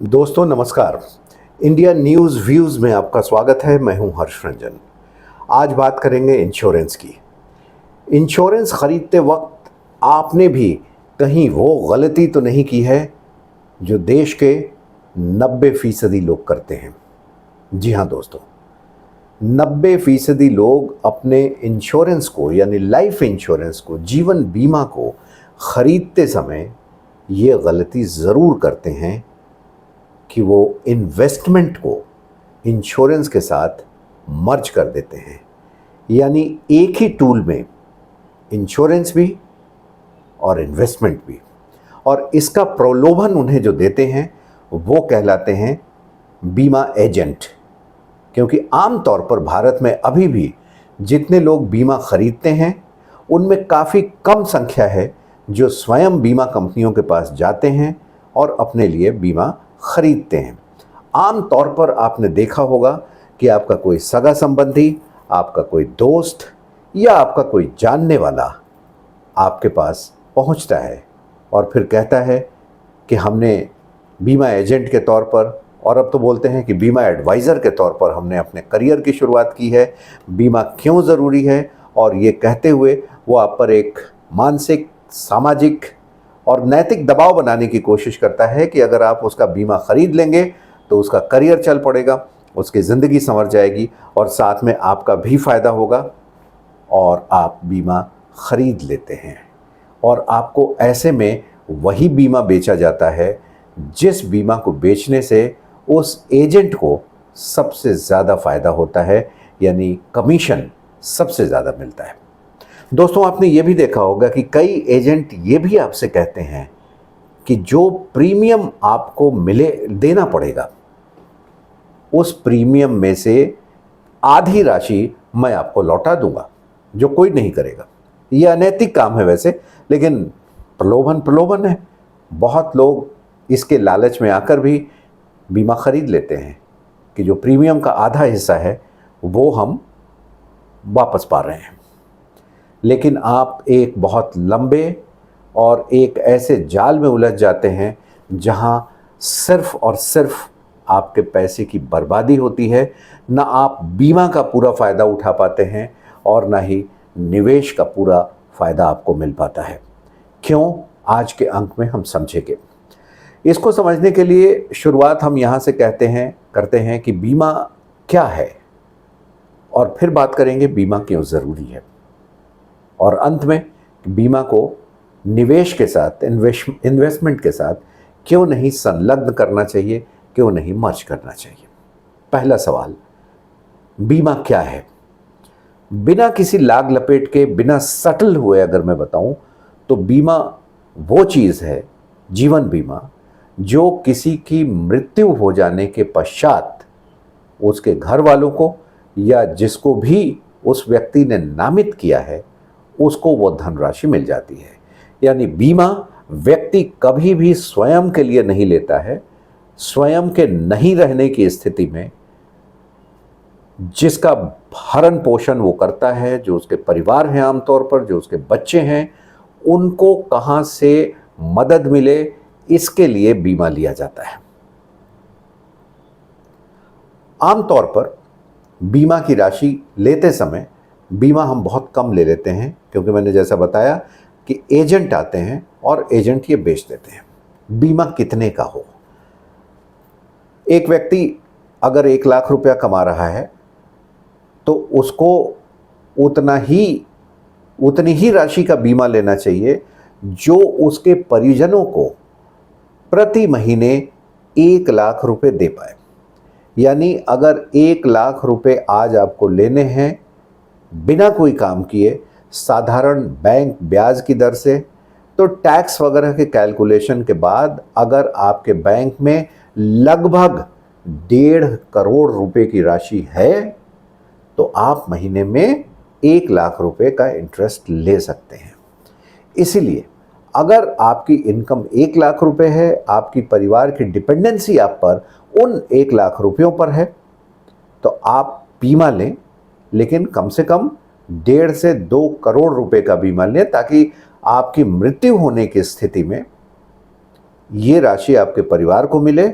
दोस्तों नमस्कार। India news views में आपका स्वागत है। मैं हूं हर्ष रंजन। आज बात करेंगे इंश्योरेंस की। इंश्योरेंस खरीदते वक्त आपने भी कहीं वो गलती तो नहीं की है जो देश के 90% लोग करते हैं। जी हाँ दोस्तों, 90% लोग अपने इंश्योरेंस को यानी लाइफ इंश्योरेंस को, जीवन बीमा को खरीदते समय ये गलती ज़रूर करते हैं कि वो इन्वेस्टमेंट को इंश्योरेंस के साथ मर्ज कर देते हैं। यानी एक ही टूल में इंश्योरेंस भी और इन्वेस्टमेंट भी, और इसका प्रलोभन उन्हें जो देते हैं वो कहलाते हैं बीमा एजेंट। क्योंकि आमतौर पर भारत में अभी भी जितने लोग बीमा खरीदते हैं उनमें काफ़ी कम संख्या है जो स्वयं बीमा कंपनियों के पास जाते हैं और अपने लिए बीमा खरीदते हैं। आम तौर पर आपने देखा होगा कि आपका कोई सगा संबंधी, आपका कोई दोस्त या आपका कोई जानने वाला आपके पास पहुंचता है और फिर कहता है कि हमने बीमा एजेंट के तौर पर, और अब तो बोलते हैं कि बीमा एडवाइज़र के तौर पर हमने अपने करियर की शुरुआत की है। बीमा क्यों ज़रूरी है, और ये कहते हुए वो आप पर एक मानसिक, सामाजिक और नैतिक दबाव बनाने की कोशिश करता है कि अगर आप उसका बीमा खरीद लेंगे तो उसका करियर चल पड़ेगा, उसकी ज़िंदगी संवर जाएगी और साथ में आपका भी फ़ायदा होगा। और आप बीमा खरीद लेते हैं और आपको ऐसे में वही बीमा बेचा जाता है जिस बीमा को बेचने से उस एजेंट को सबसे ज़्यादा फ़ायदा होता है, यानी कमीशन सबसे ज़्यादा मिलता है। दोस्तों, आपने ये भी देखा होगा कि कई एजेंट ये भी आपसे कहते हैं कि जो प्रीमियम आपको मिले देना पड़ेगा उस प्रीमियम में से आधी राशि मैं आपको लौटा दूंगा, जो कोई नहीं करेगा। ये अनैतिक काम है वैसे, लेकिन प्रलोभन है। बहुत लोग इसके लालच में आकर भी बीमा खरीद लेते हैं कि जो प्रीमियम का आधा हिस्सा है वो हम वापस पा रहे हैं। लेकिन आप एक बहुत लंबे और एक ऐसे जाल में उलझ जाते हैं जहां सिर्फ और सिर्फ आपके पैसे की बर्बादी होती है। ना आप बीमा का पूरा फ़ायदा उठा पाते हैं और ना ही निवेश का पूरा फ़ायदा आपको मिल पाता है। क्यों? आज के अंक में हम समझेंगे। इसको समझने के लिए शुरुआत हम यहाँ से करते हैं कि बीमा क्या है, और फिर बात करेंगे बीमा क्यों ज़रूरी है, और अंत में बीमा को निवेश के साथ, इन्वेस्टमेंट के साथ क्यों नहीं संलग्न करना चाहिए, क्यों नहीं मर्ज करना चाहिए। पहला सवाल, बीमा क्या है? बिना किसी लाग लपेट के, बिना सटल हुए अगर मैं बताऊं तो बीमा वो चीज़ है, जीवन बीमा, जो किसी की मृत्यु हो जाने के पश्चात उसके घर वालों को या जिसको भी उस व्यक्ति ने नामित किया है उसको वो धनराशि मिल जाती है। यानी बीमा व्यक्ति कभी भी स्वयं के लिए नहीं लेता है। स्वयं के नहीं रहने की स्थिति में जिसका भरण पोषण वो करता है, जो उसके परिवार हैं, आमतौर पर जो उसके बच्चे हैं, उनको कहाँ से मदद मिले, इसके लिए बीमा लिया जाता है। आमतौर पर बीमा की राशि लेते समय बीमा हम बहुत कम ले लेते हैं, क्योंकि मैंने जैसा बताया कि एजेंट आते हैं और एजेंट ये बेच देते हैं। बीमा कितने का हो? एक व्यक्ति अगर 1 लाख रुपया कमा रहा है तो उसको उतनी ही राशि का बीमा लेना चाहिए जो उसके परिजनों को प्रति महीने 1 लाख रुपए दे पाए। यानी अगर 1 लाख रुपए आज आपको लेने हैं बिना कोई काम किए, साधारण बैंक ब्याज की दर से, तो टैक्स वगैरह के कैलकुलेशन के बाद अगर आपके बैंक में लगभग 1.5 करोड़ रुपए की राशि है तो आप महीने में 1 लाख रुपए का इंटरेस्ट ले सकते हैं। इसीलिए अगर आपकी इनकम 1 लाख रुपए है, आपकी परिवार की डिपेंडेंसी आप पर उन 1 लाख रुपयों पर है, तो आप बीमा लें, लेकिन कम से कम 1.5 से 2 करोड़ रुपए का बीमा लें, ताकि आपकी मृत्यु होने की स्थिति में ये राशि आपके परिवार को मिले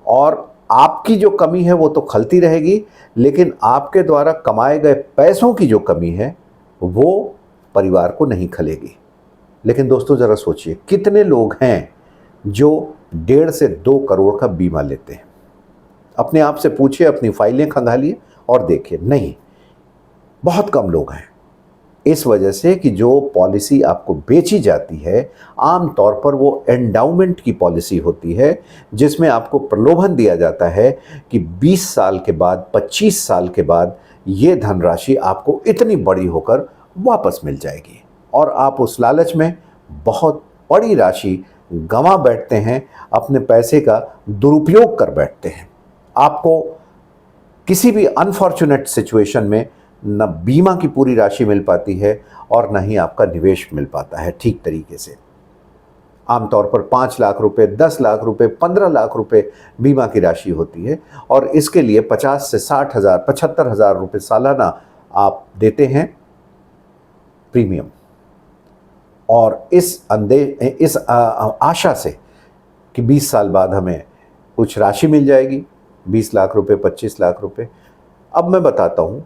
और आपकी जो कमी है वो तो खलती रहेगी, लेकिन आपके द्वारा कमाए गए पैसों की जो कमी है वो परिवार को नहीं खलेगी। लेकिन दोस्तों ज़रा सोचिए, कितने लोग हैं जो 1.5 से 2 करोड़ का बीमा लेते हैं? अपने आप से पूछिए, अपनी फाइलें खंगालिए और देखिए, नहीं, बहुत कम लोग हैं। इस वजह से कि जो पॉलिसी आपको बेची जाती है आम तौर पर वो एंडाउमेंट की पॉलिसी होती है, जिसमें आपको प्रलोभन दिया जाता है कि 20 साल के बाद, 25 साल के बाद ये धनराशि आपको इतनी बड़ी होकर वापस मिल जाएगी, और आप उस लालच में बहुत बड़ी राशि गंवा बैठते हैं, अपने पैसे का दुरुपयोग कर बैठते हैं। आपको किसी भी अनफॉर्चुनेट सिचुएशन में न बीमा की पूरी राशि मिल पाती है और न ही आपका निवेश मिल पाता है ठीक तरीके से। आमतौर पर 5 लाख रुपए, 10 लाख रुपए, 15 लाख रुपए बीमा की राशि होती है, और इसके लिए 50 से 60 हज़ार, 75 हज़ार रुपये सालाना आप देते हैं प्रीमियम। और इस आशा से कि 20 साल बाद हमें कुछ राशि मिल जाएगी, 20 लाख रुपए, 25 लाख रुपए। अब मैं बताता हूँ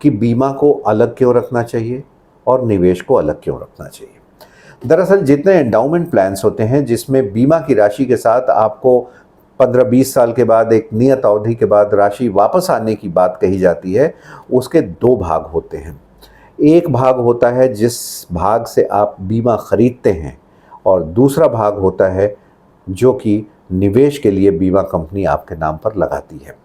कि बीमा को अलग क्यों रखना चाहिए और निवेश को अलग क्यों रखना चाहिए। दरअसल जितने एंडाउमेंट प्लान्स होते हैं जिसमें बीमा की राशि के साथ आपको 15-20 साल के बाद, एक नियत अवधि के बाद राशि वापस आने की बात कही जाती है, उसके 2 भाग होते हैं। एक भाग होता है जिस भाग से आप बीमा खरीदते हैं, और दूसरा भाग होता है जो कि निवेश के लिए बीमा कंपनी आपके नाम पर लगाती है।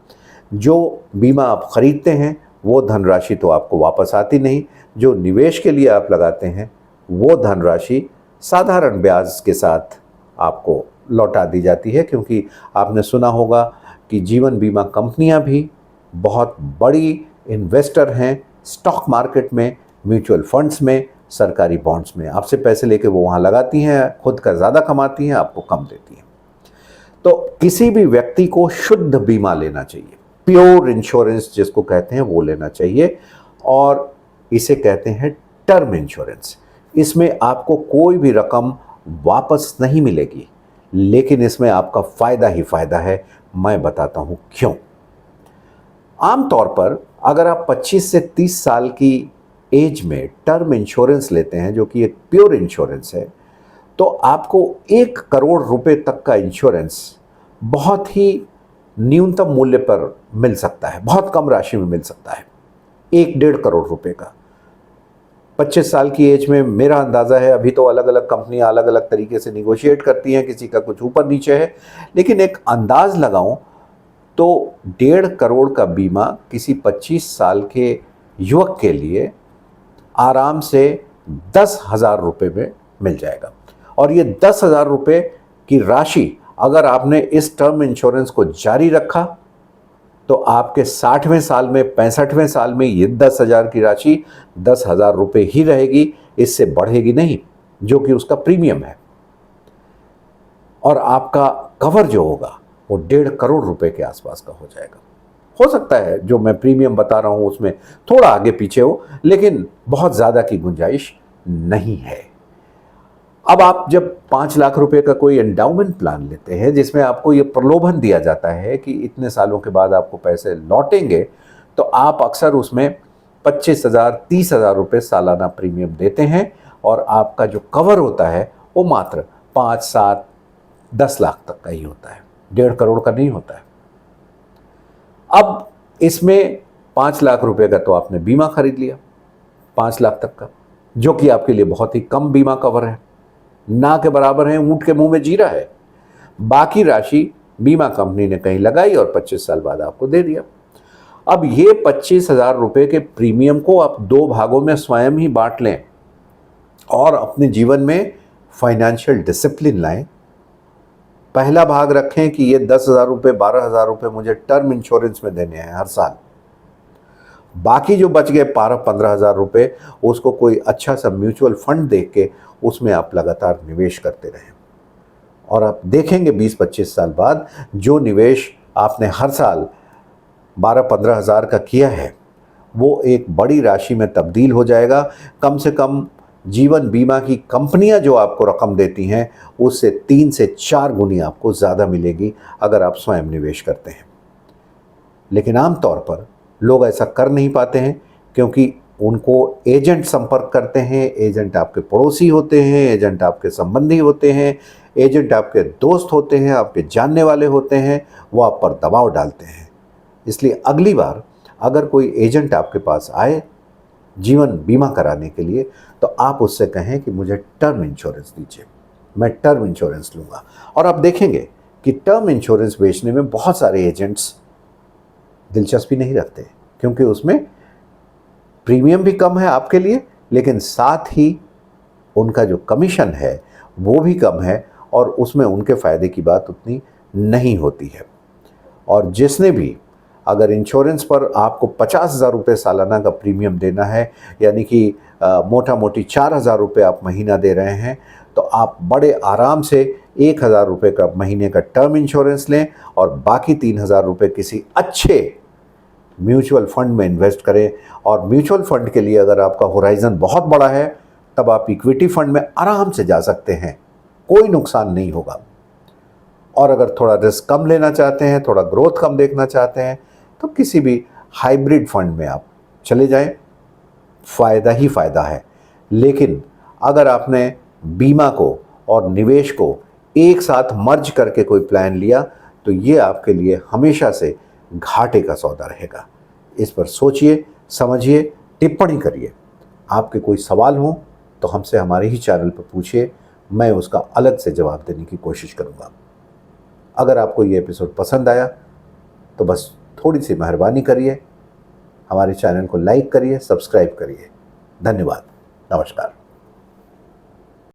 जो बीमा आप खरीदते हैं वो धनराशि तो आपको वापस आती नहीं, जो निवेश के लिए आप लगाते हैं वो धनराशि साधारण ब्याज के साथ आपको लौटा दी जाती है, क्योंकि आपने सुना होगा कि जीवन बीमा कंपनियां भी बहुत बड़ी इन्वेस्टर हैं स्टॉक मार्केट में, म्यूचुअल फंड्स में, सरकारी बॉन्ड्स में। आपसे पैसे लेके वो वहाँ लगाती हैं, खुद का ज़्यादा कमाती हैं, आपको कम देती हैं। तो किसी भी व्यक्ति को शुद्ध बीमा लेना चाहिए, प्योर इंश्योरेंस जिसको कहते हैं वो लेना चाहिए, और इसे कहते हैं टर्म इंश्योरेंस। इसमें आपको कोई भी रकम वापस नहीं मिलेगी, लेकिन इसमें आपका फ़ायदा ही फ़ायदा है। मैं बताता हूँ क्यों। आमतौर पर अगर आप 25 से 30 साल की एज में टर्म इंश्योरेंस लेते हैं, जो कि एक प्योर इंश्योरेंस है, तो आपको 1 करोड़ रुपए तक का इंश्योरेंस बहुत ही न्यूनतम मूल्य पर मिल सकता है, बहुत कम राशि में मिल सकता है, 1-1.5 करोड़ रुपए का। 25 साल की एज में मेरा अंदाज़ा है, अभी तो अलग अलग कंपनियां अलग अलग तरीके से निगोशिएट करती हैं, किसी का कुछ ऊपर नीचे है, लेकिन एक अंदाज़ लगाऊं तो 1.5 करोड़ का बीमा किसी 25 साल के युवक के लिए आराम से 10,000 रुपये में मिल जाएगा। और ये 10,000 रुपये की राशि अगर आपने इस टर्म इंश्योरेंस को जारी रखा तो आपके 60वें साल में, 65वें साल में ये 10,000 की राशि 10,000 रुपये ही रहेगी, इससे बढ़ेगी नहीं, जो कि उसका प्रीमियम है। और आपका कवर जो होगा वो 1.5 करोड़ रुपए के आसपास का हो जाएगा। हो सकता है जो मैं प्रीमियम बता रहा हूँ उसमें थोड़ा आगे पीछे हो, लेकिन बहुत ज़्यादा की गुंजाइश नहीं है। अब आप जब 5 लाख रुपए का कोई एंडाउमेंट प्लान लेते हैं जिसमें आपको ये प्रलोभन दिया जाता है कि इतने सालों के बाद आपको पैसे लौटेंगे, तो आप अक्सर उसमें 25,000, 30,000 रुपये सालाना प्रीमियम देते हैं, और आपका जो कवर होता है वो मात्र 5, 7, 10 लाख तक का ही होता है, 1.5 करोड़ का नहीं होता है। अब इसमें 5 लाख रुपए का तो आपने बीमा खरीद लिया 5 लाख तक का, जो कि आपके लिए बहुत ही कम बीमा कवर है, ना के बराबर है, ऊंट के मुंह में जीरा है। बाकी राशि बीमा कंपनी ने कहीं लगाई और 25 साल बाद आपको दे दिया। अब ये 25,000 रुपये के प्रीमियम को आप 2 भागों में स्वयं ही बांट लें और अपने जीवन में फाइनेंशियल डिसिप्लिन लाएं। पहला भाग रखें कि ये 10,000 रुपये, 12,000 रुपये मुझे टर्म इंश्योरेंस में देने हैं हर साल। बाकी जो बच गए 12-15,000 रुपये, उसको कोई अच्छा सा म्यूचुअल फंड देख के उसमें आप लगातार निवेश करते रहें, और आप देखेंगे 20-25 साल बाद जो निवेश आपने हर साल 12-15 हज़ार का किया है वो एक बड़ी राशि में तब्दील हो जाएगा। कम से कम जीवन बीमा की कंपनियां जो आपको रकम देती हैं उससे 3 से 4 गुनी आपको ज़्यादा मिलेगी अगर आप स्वयं निवेश करते हैं। लेकिन आमतौर पर लोग ऐसा कर नहीं पाते हैं क्योंकि उनको एजेंट संपर्क करते हैं। एजेंट आपके पड़ोसी होते हैं, एजेंट आपके संबंधी होते हैं, एजेंट आपके दोस्त होते हैं, आपके जानने वाले होते हैं, वो आप पर दबाव डालते हैं। इसलिए अगली बार अगर कोई एजेंट आपके पास आए जीवन बीमा कराने के लिए तो आप उससे कहें कि मुझे टर्म इंश्योरेंस दीजिए, मैं टर्म इंश्योरेंस लूँगा। और आप देखेंगे कि टर्म इंश्योरेंस बेचने में बहुत सारे एजेंट्स दिलचस्पी नहीं रखते क्योंकि उसमें प्रीमियम भी कम है आपके लिए, लेकिन साथ ही उनका जो कमीशन है वो भी कम है और उसमें उनके फ़ायदे की बात उतनी नहीं होती है। और जिसने भी अगर इंश्योरेंस पर आपको 50,000 रुपये सालाना का प्रीमियम देना है, यानी कि मोटा मोटी 4,000 रुपये आप महीना दे रहे हैं, तो आप बड़े आराम से 1,000 रुपये का महीने का टर्म इंश्योरेंस लें और बाकी 3,000 रुपये किसी अच्छे म्यूचुअल फंड में इन्वेस्ट करें। और म्यूचुअल फंड के लिए अगर आपका होराइज़न बहुत बड़ा है तब आप इक्विटी फंड में आराम से जा सकते हैं, कोई नुकसान नहीं होगा। और अगर थोड़ा रिस्क कम लेना चाहते हैं, थोड़ा ग्रोथ कम देखना चाहते हैं, तो किसी भी हाइब्रिड फंड में आप चले जाएं, फ़ायदा ही फ़ायदा है। लेकिन अगर आपने बीमा को और निवेश को एक साथ मर्ज करके कोई प्लान लिया तो ये आपके लिए हमेशा से घाटे का सौदा रहेगा। इस पर सोचिए, समझिए, टिप्पणी करिए। आपके कोई सवाल हो तो हमसे हमारे ही चैनल पर पूछिए, मैं उसका अलग से जवाब देने की कोशिश करूँगा। अगर आपको ये एपिसोड पसंद आया तो बस थोड़ी सी मेहरबानी करिए, हमारे चैनल को लाइक करिए, सब्सक्राइब करिए। धन्यवाद, नमस्कार।